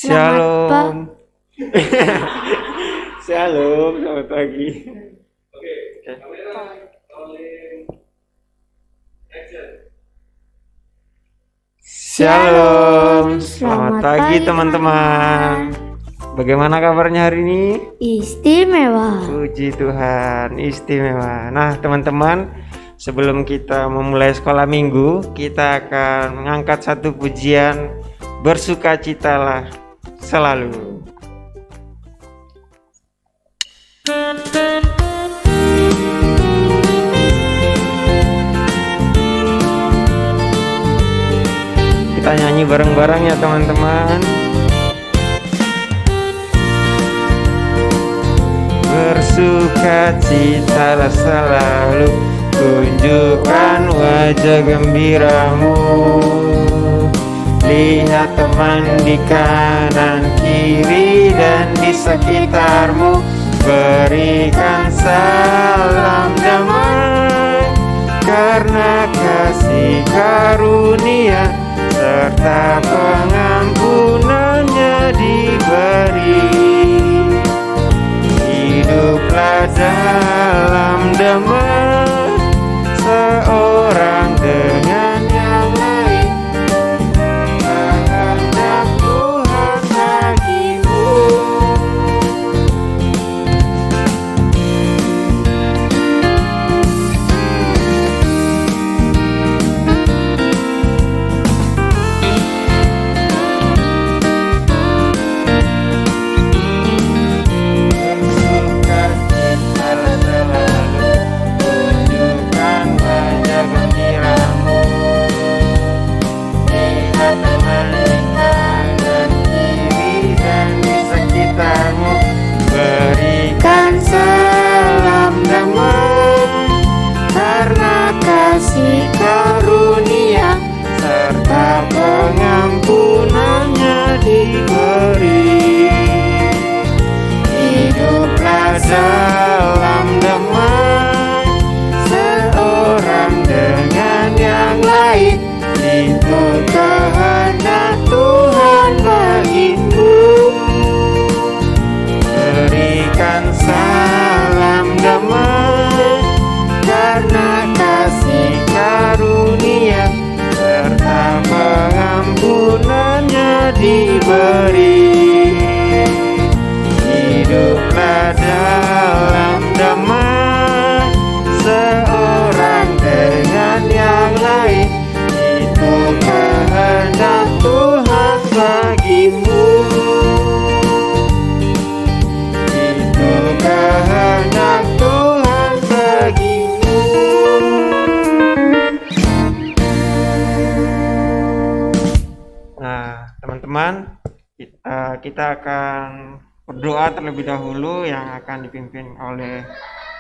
Shalom. Shalom, selamat pagi. Oke. Shalom, selamat pagi teman-teman. Bagaimana kabarnya hari ini? Istimewa. Puji Tuhan, istimewa. Nah, teman-teman, sebelum kita memulai sekolah minggu, kita akan mengangkat satu pujian, bersukacitalah selalu. Kita nyanyi bareng-bareng ya teman-teman. Bersukacitalah selalu, tunjukkan wajah gembiramu. Lihat teman di kanan kiri dan di sekitarmu, berikan salam damai, karena kasih karunia serta pengampunannya diberi. Hiduplah dalam damai, seorang dengan yang lain, kehendak Tuhan bagimu. Berikan salam damai, karena kasih karunia serta pengampunannya diberi. Hiduplah dalam damai, seorang dengan yang lain, itu kehendak Tuhan bagimu. Berikan salam damai, karena kasih karunia serta pengampunannya diberi. Hiduplah dalam damai, seorang dengan yang lain, itu kehendak Tuhan bagimu. Kehendak Tuhan bagimu. Nah, teman-teman, kita akan berdoa terlebih dahulu yang akan dipimpin oleh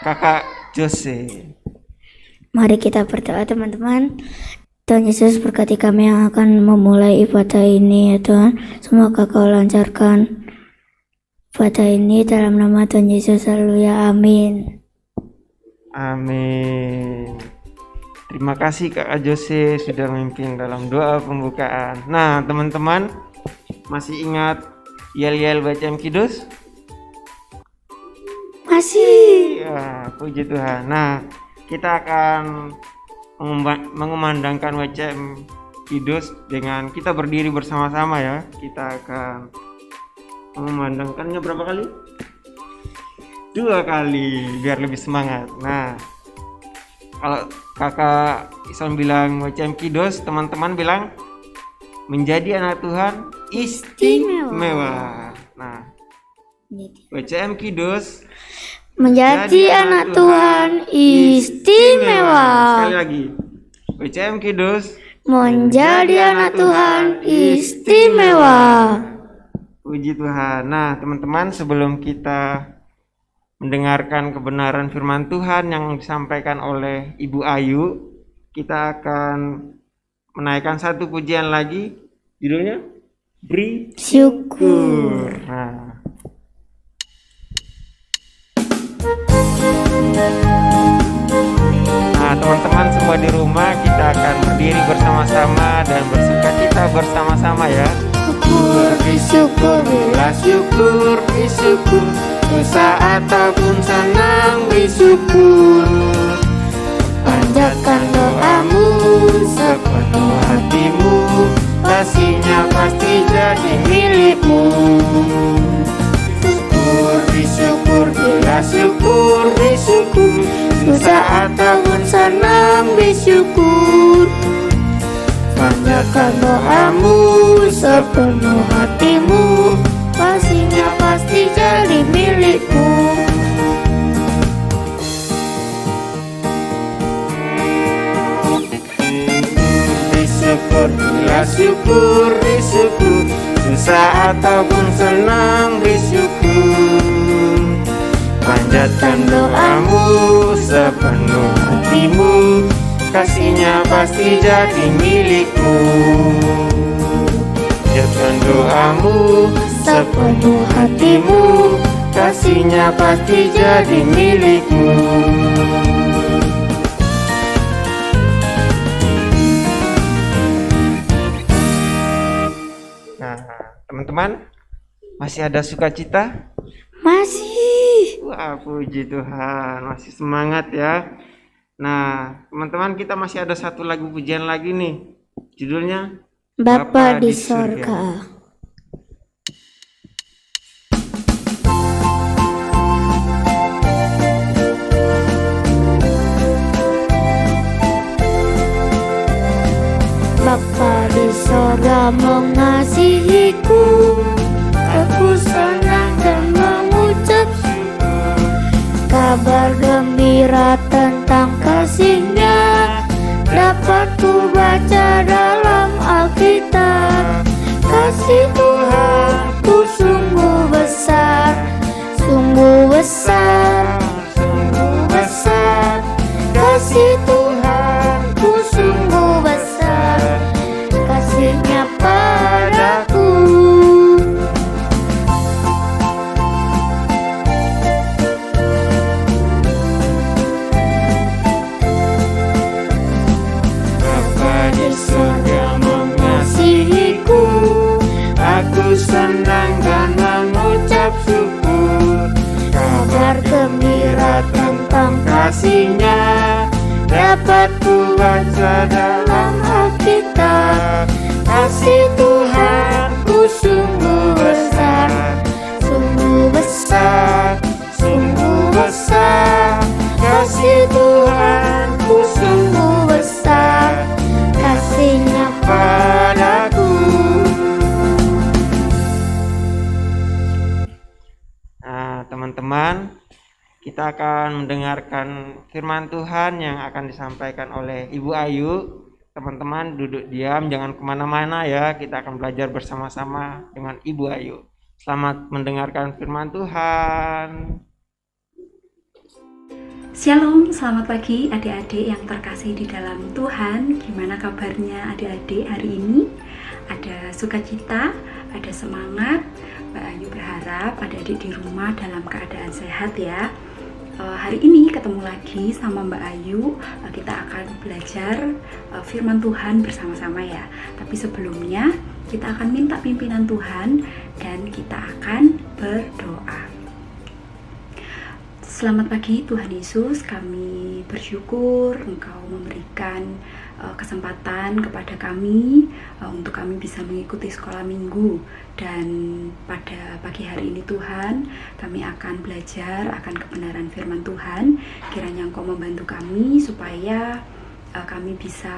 Kakak Jose. Mari kita berdoa teman-teman. Tuhan Yesus, berkati kami yang akan memulai ibadah ini ya Tuhan. Semoga Kau lancarkan ibadah ini dalam nama Tuhan Yesus, haleluya, amin. Amin. Terima kasih Kak Jose sudah memimpin dalam doa pembukaan. Nah teman-teman, masih ingat yel-yel bacaan kidus? Masih. Ya, puji Tuhan. Nah, kita akan mengumandangkan WCM kidus dengan kita berdiri bersama-sama ya. Kita akan mengumandangkannya berapa kali? 2 kali biar lebih semangat. Nah, kalau Kakak Islam bilang WCM Kidus, teman-teman bilang menjadi anak Tuhan istimewa. Nah, WCM Kidus menjadi anak Tuhan istimewa. Sekali lagi, WCM Kidus menjadi anak Tuhan istimewa. Puji Tuhan. Nah, teman-teman, sebelum kita mendengarkan kebenaran firman Tuhan yang disampaikan oleh Ibu Ayu, kita akan menaikkan satu pujian lagi, judulnya Beri Syukur. Nah, teman-teman semua di rumah, kita akan berdiri bersama-sama dan bersukacita bersama-sama ya. bersyukur, Bila syukur, bersyukur, susah ataupun senang bersyukur. Panjatkan doamu sepenuh hatimu, kasihnya pasti jadi milikmu. Syukur, bersyukur, bila syukur, bersyukur, susah ataupun senang bersyukur. Panjatkan doamu sepenuh hatimu, kasihnya pasti jadi milikmu. Bersyukur, bila syukur, bersyukur, susah ataupun senang bersyukur. Panjatkan doamu sepenuh hatimu, kasihnya pasti jadi milikmu. Panjatkan doamu sepenuh hatimu, kasihnya pasti jadi milikmu. Nah, teman-teman, masih ada sukacita? masih. Wah, puji Tuhan, masih semangat ya. Nah, teman-teman, kita masih ada satu lagu pujian lagi nih. Judulnya Bapa di sorga. Bapa di sorga mengasihiku, aku senang dan mengucap syukur. Kabar gembira tentang kasih-Nya dapat ku baca dalam Alkitab. Kasih Tuhanku sungguh besar, sungguh besar, sungguh besar. Kasih Tuhanku sungguh besar, kasih-Nya padaku. Bapa di surga mengasihiku, aku senang dan mengucap syukur. Kabar gembira tentang Kasih-Nya dapat ku baca dalam Alkitab. Kasih Tuhanku sungguh besar, sungguh besar, sungguh besar. Kasih Tuhanku sungguh besar, kasih-Nya padaku. Nah, teman-teman, kita akan mendengarkan firman Tuhan yang akan disampaikan oleh Ibu Ayu. Teman-teman duduk diam, jangan kemana-mana ya. Kita akan belajar bersama-sama dengan Ibu Ayu. Selamat mendengarkan firman Tuhan. Shalom, selamat pagi adik-adik yang terkasih di dalam Tuhan. Gimana kabarnya adik-adik hari ini? Ada sukacita, ada semangat. Mbak Ayu berharap adik-adik di rumah dalam keadaan sehat ya. Hari ini ketemu lagi sama Mbak Ayu. Kita akan belajar firman Tuhan bersama-sama ya. Tapi sebelumnya kita akan minta pimpinan Tuhan dan kita akan berdoa. Selamat pagi Tuhan Yesus, kami bersyukur Engkau memberikan kesempatan kepada kami untuk kami bisa mengikuti sekolah minggu. Dan pada pagi hari ini Tuhan, kami akan belajar akan kebenaran firman Tuhan. Kiranya Engkau membantu kami supaya kami bisa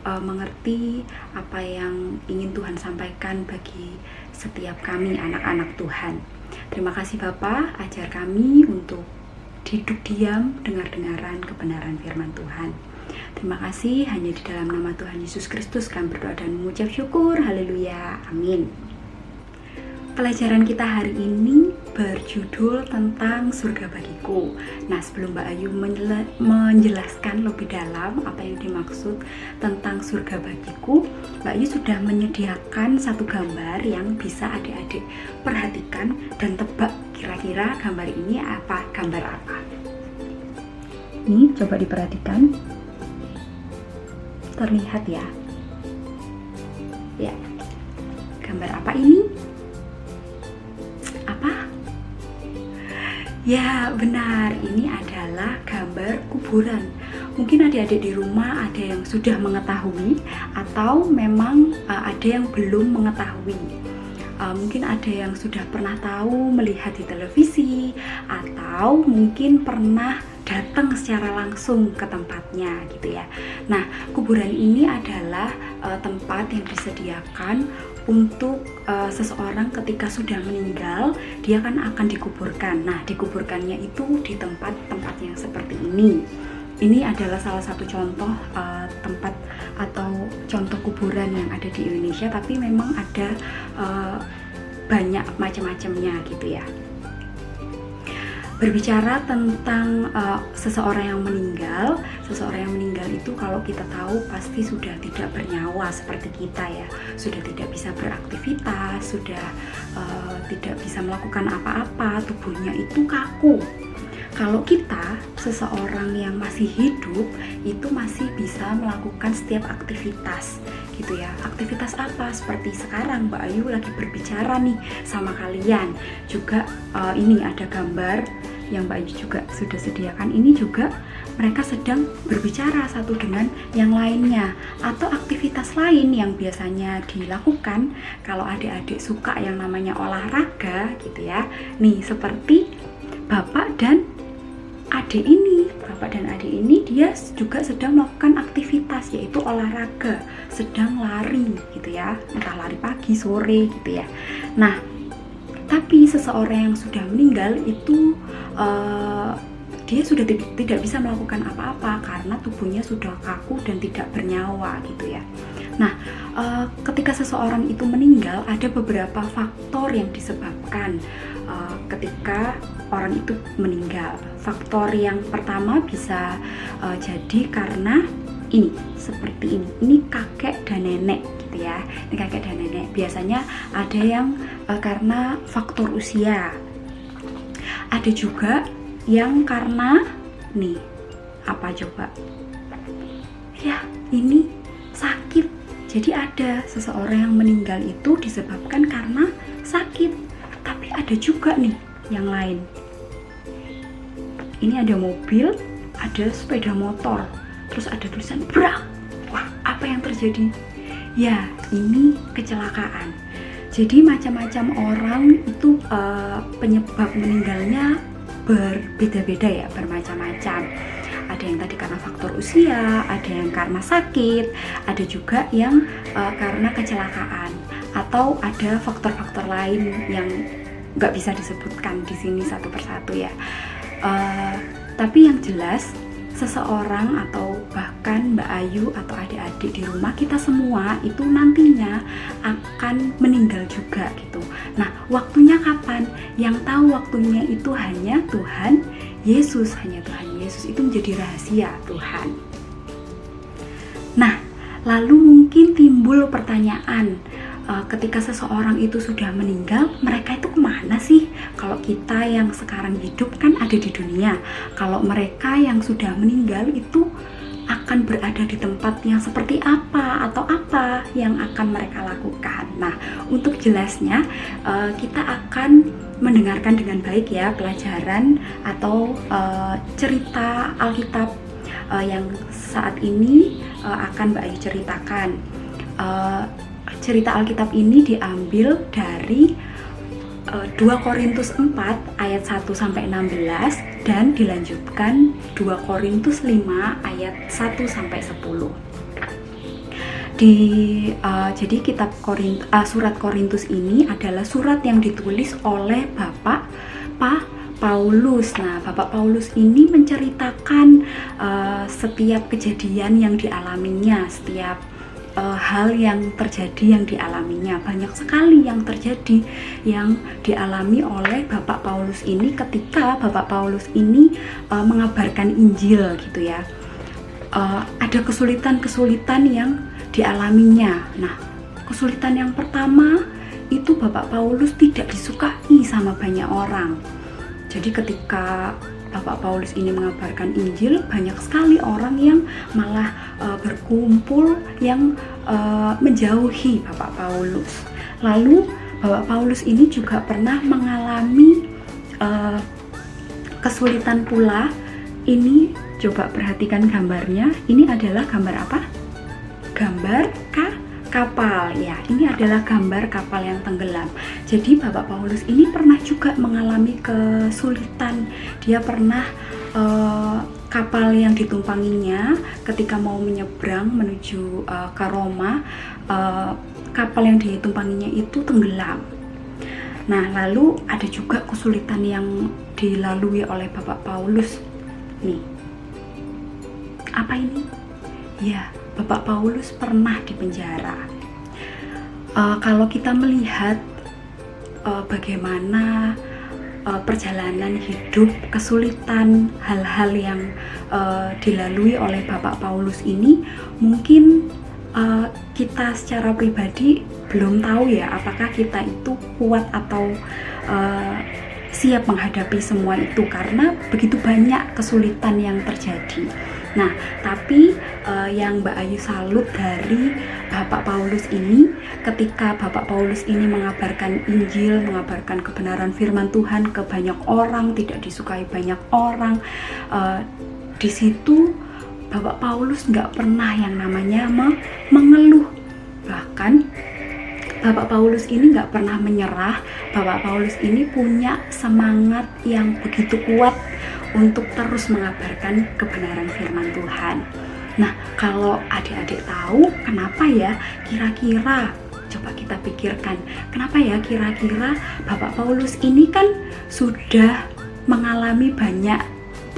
mengerti apa yang ingin Tuhan sampaikan bagi setiap kami anak-anak Tuhan. Terima kasih Bapa, ajar kami untuk duduk diam, dengar-dengaran kebenaran firman Tuhan. Terima kasih, hanya di dalam nama Tuhan Yesus Kristus kami berdoa dan mengucap syukur. Haleluya, amin. Pelajaran kita hari ini berjudul tentang surga bagiku. Nah, sebelum Mbak Ayu menjelaskan lebih dalam apa yang dimaksud tentang surga bagiku, Mbak Ayu sudah menyediakan satu gambar yang bisa adik-adik perhatikan dan tebak kira-kira gambar ini gambar apa. Ini coba diperhatikan. Terlihat ya. Ya. Gambar apa ini? Apa? Ya, benar. Ini adalah gambar kuburan. Mungkin adik-adik di rumah ada yang sudah mengetahui atau memang ada yang belum mengetahui. Mungkin ada yang sudah pernah tahu melihat di televisi atau mungkin pernah datang secara langsung ke tempatnya gitu ya. Nah, kuburan ini adalah tempat yang disediakan untuk seseorang ketika sudah meninggal, dia kan akan dikuburkan. Nah, dikuburkannya itu di tempat-tempat yang seperti ini. Ini adalah salah satu contoh tempat atau contoh kuburan yang ada di Indonesia, tapi memang ada banyak macam-macamnya gitu ya. Berbicara tentang seseorang yang meninggal itu kalau kita tahu pasti sudah tidak bernyawa seperti kita ya, sudah tidak bisa beraktivitas, sudah tidak bisa melakukan apa-apa, tubuhnya itu kaku. Kalau kita, seseorang yang masih hidup, itu masih bisa melakukan setiap aktivitas gitu ya. Aktivitas apa? Seperti sekarang Mbak Ayu lagi berbicara nih sama kalian. Juga ini ada gambar yang Mbak Ayu juga sudah sediakan. Ini juga mereka sedang berbicara satu dengan yang lainnya. Atau aktivitas lain yang biasanya dilakukan kalau adik-adik suka yang namanya olahraga gitu ya. Nih, seperti bapak dan adik ini dia juga sedang melakukan aktivitas, yaitu olahraga, sedang lari gitu ya, entah lari pagi, sore gitu ya. Nah, tapi seseorang yang sudah meninggal itu dia sudah tidak bisa melakukan apa-apa karena tubuhnya sudah kaku dan tidak bernyawa gitu ya. Nah, ketika seseorang itu meninggal, ada beberapa faktor yang disebabkan ketika orang itu meninggal. Faktor yang pertama bisa jadi karena ini, seperti ini. Ini kakek dan nenek gitu ya. Ini kakek dan nenek. Biasanya ada yang karena faktor usia. Ada juga yang karena nih, apa coba? Ya, ini sakit. Jadi ada seseorang yang meninggal itu disebabkan karena sakit. Tapi ada juga nih yang lain. Ini ada mobil, ada sepeda motor, terus ada tulisan brak. Wah, apa yang terjadi? Ya, ini kecelakaan. Jadi macam-macam orang itu penyebab meninggalnya berbeda-beda ya, bermacam-macam. Ada yang tadi karena faktor usia, ada yang karena sakit, ada juga yang karena kecelakaan, atau ada faktor-faktor lain yang nggak bisa disebutkan di sini satu persatu ya. Tapi yang jelas seseorang atau bahkan Mbak Ayu atau adik-adik di rumah kita semua itu nantinya akan meninggal juga gitu. Nah, waktunya kapan? Yang tahu waktunya itu hanya Tuhan Yesus, hanya Tuhan Yesus. Itu menjadi rahasia Tuhan. Nah, lalu mungkin timbul pertanyaan, ketika seseorang itu sudah meninggal, mereka itu kemana sih? Kalau kita yang sekarang hidup kan ada di dunia. Kalau mereka yang sudah meninggal itu akan berada di tempat yang seperti apa atau apa yang akan mereka lakukan. Nah, untuk jelasnya kita akan mendengarkan dengan baik ya pelajaran atau cerita Alkitab yang saat ini akan Mbak Ayu ceritakan. Cerita Alkitab ini diambil dari 2 Korintus 4 ayat 1 sampai 16 dan dilanjutkan 2 Korintus 5 ayat 1 sampai 10. Jadi kitab surat Korintus ini adalah surat yang ditulis oleh Bapak Paulus. Nah, Bapak Paulus ini menceritakan setiap kejadian yang dialaminya, setiap hal yang terjadi yang dialaminya. Banyak sekali yang terjadi yang dialami oleh Bapak Paulus ini ketika Bapak Paulus ini mengabarkan Injil gitu ya. Ada kesulitan-kesulitan yang dialaminya. Nah, kesulitan yang pertama itu Bapak Paulus tidak disukai sama banyak orang. Jadi ketika Bapak Paulus ini mengabarkan Injil, banyak sekali orang yang malah berkumpul yang menjauhi Bapak Paulus. Lalu Bapak Paulus ini juga pernah mengalami kesulitan pula. Ini coba perhatikan gambarnya. Ini adalah gambar apa? Gambar kapal ya. Ini adalah gambar kapal yang tenggelam. Jadi Bapak Paulus ini pernah juga mengalami kesulitan. Dia pernah kapal yang ditumpanginya ketika mau menyeberang menuju ke Roma, kapal yang ditumpanginya itu tenggelam. Nah, lalu ada juga kesulitan yang dilalui oleh Bapak Paulus. Nih, apa ini? Ya, Bapak Paulus pernah dipenjara. Kalau kita melihat bagaimana perjalanan hidup, kesulitan, hal-hal yang dilalui oleh Bapak Paulus ini, mungkin kita secara pribadi belum tahu ya apakah kita itu kuat atau siap menghadapi semua itu, karena begitu banyak kesulitan yang terjadi. Nah, tapi yang Mbak Ayu salut dari Bapak Paulus ini, ketika Bapak Paulus ini mengabarkan Injil, mengabarkan kebenaran firman Tuhan ke banyak orang, tidak disukai banyak orang, di situ Bapak Paulus nggak pernah yang namanya mengeluh. Bahkan Bapak Paulus ini nggak pernah menyerah. Bapak Paulus ini punya semangat yang begitu kuat untuk terus mengabarkan kebenaran firman Tuhan. Nah, kalau adik-adik tahu kenapa ya kira-kira, coba kita pikirkan, kenapa ya kira-kira Bapak Paulus ini kan sudah mengalami banyak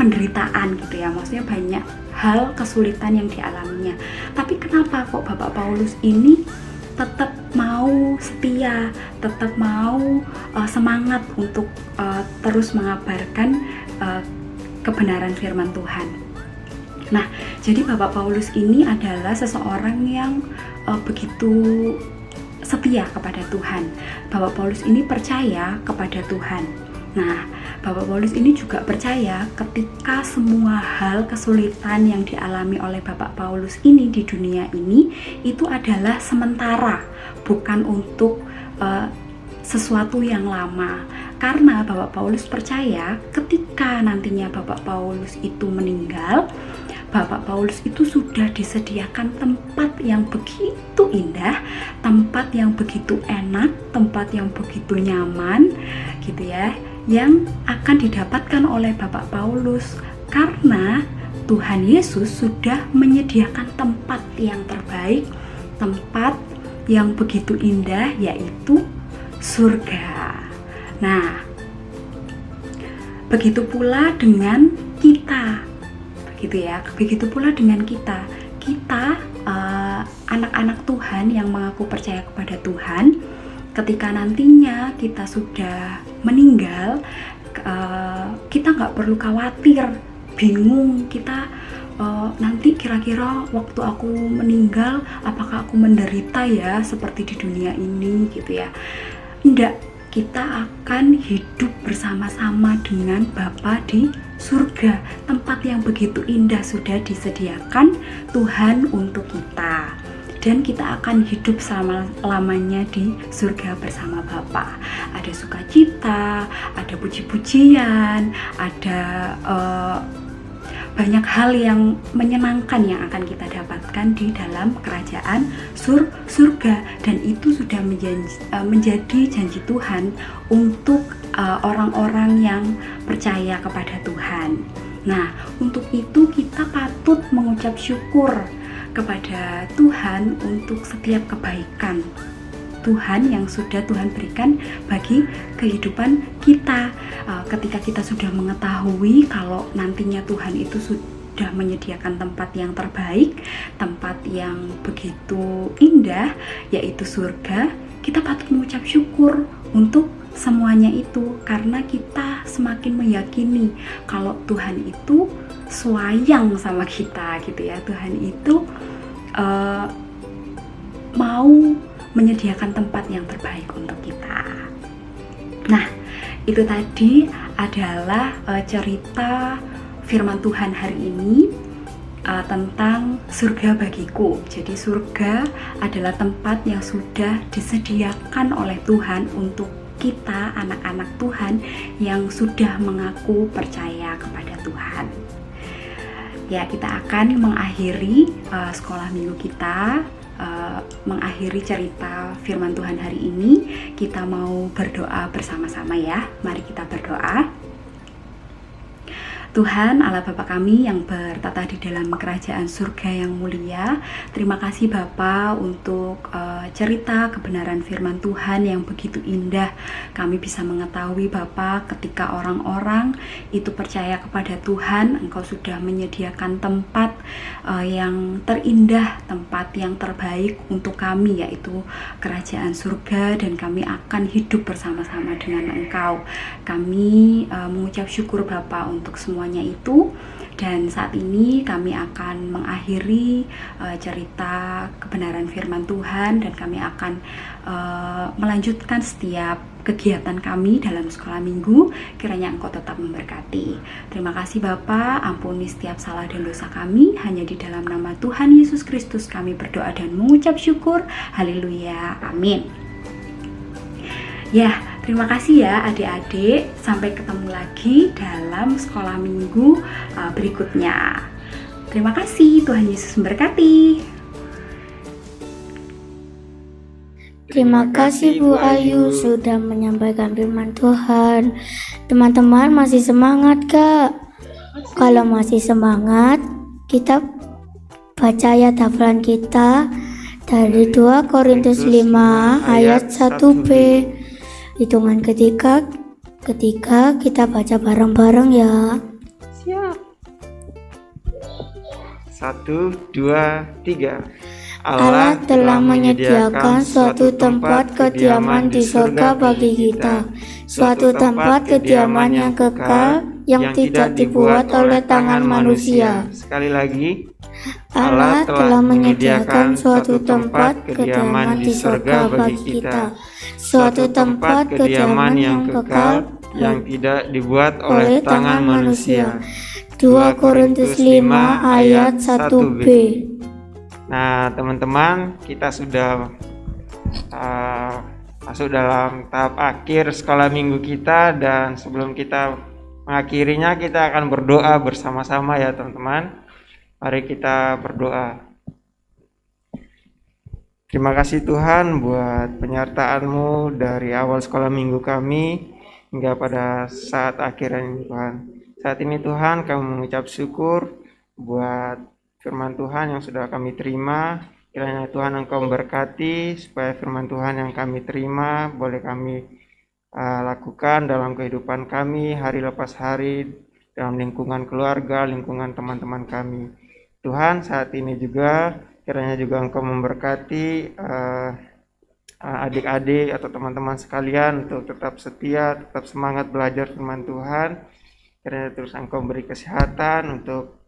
penderitaan gitu ya, maksudnya banyak hal kesulitan yang dialaminya. Tapi kenapa kok Bapak Paulus ini tetap mau setia, tetap mau semangat untuk terus mengabarkan kebenaran firman Tuhan? Nah, jadi Bapak Paulus ini adalah seseorang yang begitu setia kepada Tuhan. Bapak Paulus ini percaya kepada Tuhan. Nah, Bapak Paulus ini juga percaya ketika semua hal kesulitan yang dialami oleh Bapak Paulus ini di dunia ini itu adalah sementara, bukan untuk sesuatu yang lama. Karena Bapak Paulus percaya ketika nantinya Bapak Paulus itu meninggal, Bapak Paulus itu sudah disediakan tempat yang begitu indah, tempat yang begitu enak, tempat yang begitu nyaman gitu ya, yang akan didapatkan oleh Bapak Paulus, karena Tuhan Yesus sudah menyediakan tempat yang terbaik, tempat yang begitu indah, yaitu surga. Nah, begitu pula dengan kita, begitu ya, begitu pula dengan kita anak-anak Tuhan yang mengaku percaya kepada Tuhan. Ketika nantinya kita sudah meninggal, kita nggak perlu khawatir, bingung kita nanti kira-kira waktu aku meninggal apakah aku menderita ya seperti di dunia ini gitu ya. Enggak, kita akan hidup bersama-sama dengan Bapa di surga. Tempat yang begitu indah sudah disediakan Tuhan untuk kita. Dan kita akan hidup selama-lamanya di surga bersama Bapa. Ada sukacita, ada puji-pujian, ada banyak hal yang menyenangkan yang akan kita dapatkan di dalam kerajaan surga. Dan itu sudah menjadi janji Tuhan untuk orang-orang yang percaya kepada Tuhan. Nah, untuk itu kita patut mengucap syukur kepada Tuhan untuk setiap kebaikan Tuhan yang sudah Tuhan berikan bagi kehidupan kita. Ketika kita sudah mengetahui kalau nantinya Tuhan itu sudah menyediakan tempat yang terbaik, tempat yang begitu indah, yaitu surga, kita patut mengucap syukur untuk semuanya itu, karena kita semakin meyakini kalau Tuhan itu sayang sama kita gitu ya. Tuhan itu mau menyediakan tempat yang terbaik untuk kita. Nah, itu tadi adalah cerita firman Tuhan hari ini. tentang surga bagiku. Jadi surga adalah tempat yang sudah disediakan oleh Tuhan untuk kita, anak-anak Tuhan yang sudah mengaku percaya kepada Tuhan. Ya, kita akan mengakhiri sekolah minggu kita, mengakhiri cerita firman Tuhan hari ini. Kita mau berdoa bersama-sama ya. Mari kita berdoa. Tuhan Allah Bapa kami yang bertata di dalam kerajaan surga yang mulia, terima kasih Bapa untuk cerita kebenaran firman Tuhan yang begitu indah. Kami bisa mengetahui Bapa, ketika orang-orang itu percaya kepada Tuhan, Engkau sudah menyediakan tempat yang terindah, tempat yang terbaik untuk kami, yaitu kerajaan surga, dan kami akan hidup bersama-sama dengan Engkau. Kami mengucap syukur Bapa untuk semuanya itu, dan saat ini kami akan mengakhiri cerita kebenaran firman Tuhan, dan kami akan melanjutkan setiap kegiatan kami dalam sekolah minggu. Kiranya Engkau tetap memberkati. Terima kasih Bapa, ampuni setiap salah dan dosa kami. Hanya di dalam nama Tuhan Yesus Kristus kami berdoa dan mengucap syukur. Haleluya, amin. Ya, terima kasih ya adik-adik. Sampai ketemu lagi dalam sekolah minggu berikutnya. Terima kasih, Tuhan Yesus memberkati. Terima kasih Bu Ayu sudah menyampaikan firman Tuhan. Teman-teman masih semangat Kak? Kalau masih semangat, kita baca ayat hafalan kita dari 2 Korintus 5 ayat 1b. Hitungan ketiga kita baca bareng-bareng ya. Siap. 1, 2, 3. Allah telah menyediakan suatu tempat kediaman di surga bagi kita, suatu tempat kediaman yang kekal yang tidak dibuat oleh tangan manusia. Sekali lagi, Allah telah menyediakan suatu tempat kediaman di surga bagi kita, suatu tempat kediaman yang kekal yang tidak dibuat oleh tangan manusia. 2 Korintus 5 ayat 1b. Nah, teman-teman, kita sudah masuk dalam tahap akhir sekolah minggu kita, dan sebelum kita mengakhirinya, kita akan berdoa bersama-sama ya teman-teman. Mari kita berdoa. Terima kasih Tuhan buat penyertaan-Mu dari awal sekolah minggu kami hingga pada saat akhir ini Tuhan. Saat ini Tuhan, kami mengucap syukur buat firman Tuhan yang sudah kami terima. Kiranya Tuhan Engkau memberkati supaya firman Tuhan yang kami terima boleh kami lakukan dalam kehidupan kami hari lepas hari, dalam lingkungan keluarga, lingkungan teman-teman kami. Tuhan, saat ini juga kiranya juga Engkau memberkati adik-adik atau teman-teman sekalian untuk tetap setia, tetap semangat belajar firman Tuhan. Kiranya terus Engkau beri kesehatan untuk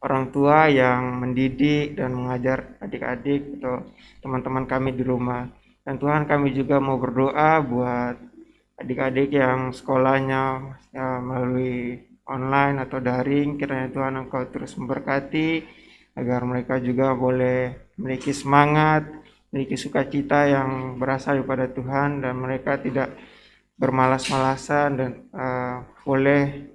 orang tua yang mendidik dan mengajar adik-adik atau teman-teman kami di rumah. Dan Tuhan, kami juga mau berdoa buat adik-adik yang sekolahnya melalui online atau daring. Kiranya Tuhan Engkau terus memberkati agar mereka juga boleh memiliki semangat, memiliki sukacita yang berasal daripada Tuhan, dan mereka tidak bermalas-malasan dan boleh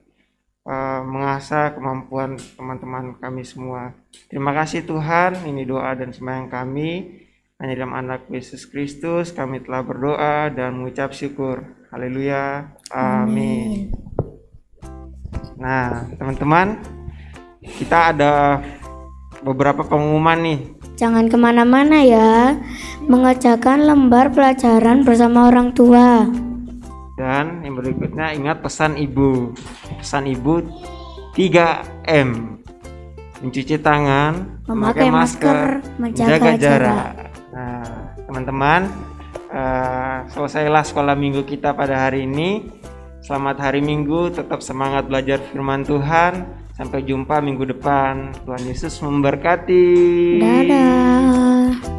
mengasah kemampuan teman-teman kami semua. Terima kasih Tuhan, ini doa dan sembahyang kami. Hanya dalam anak Yesus Kristus kami telah berdoa dan mengucap syukur. Haleluya. Amin. Nah, teman-teman, kita ada beberapa pengumuman nih. Jangan kemana-mana ya, mengerjakan lembar pelajaran bersama orang tua. Dan yang berikutnya, ingat pesan ibu. Pesan ibu 3M. Mencuci tangan, Memakai masker, menjaga jarak. Nah, teman-teman, selesailah sekolah minggu kita pada hari ini. Selamat hari Minggu, tetap semangat belajar firman Tuhan. Sampai jumpa minggu depan. Tuhan Yesus memberkati. Dadah.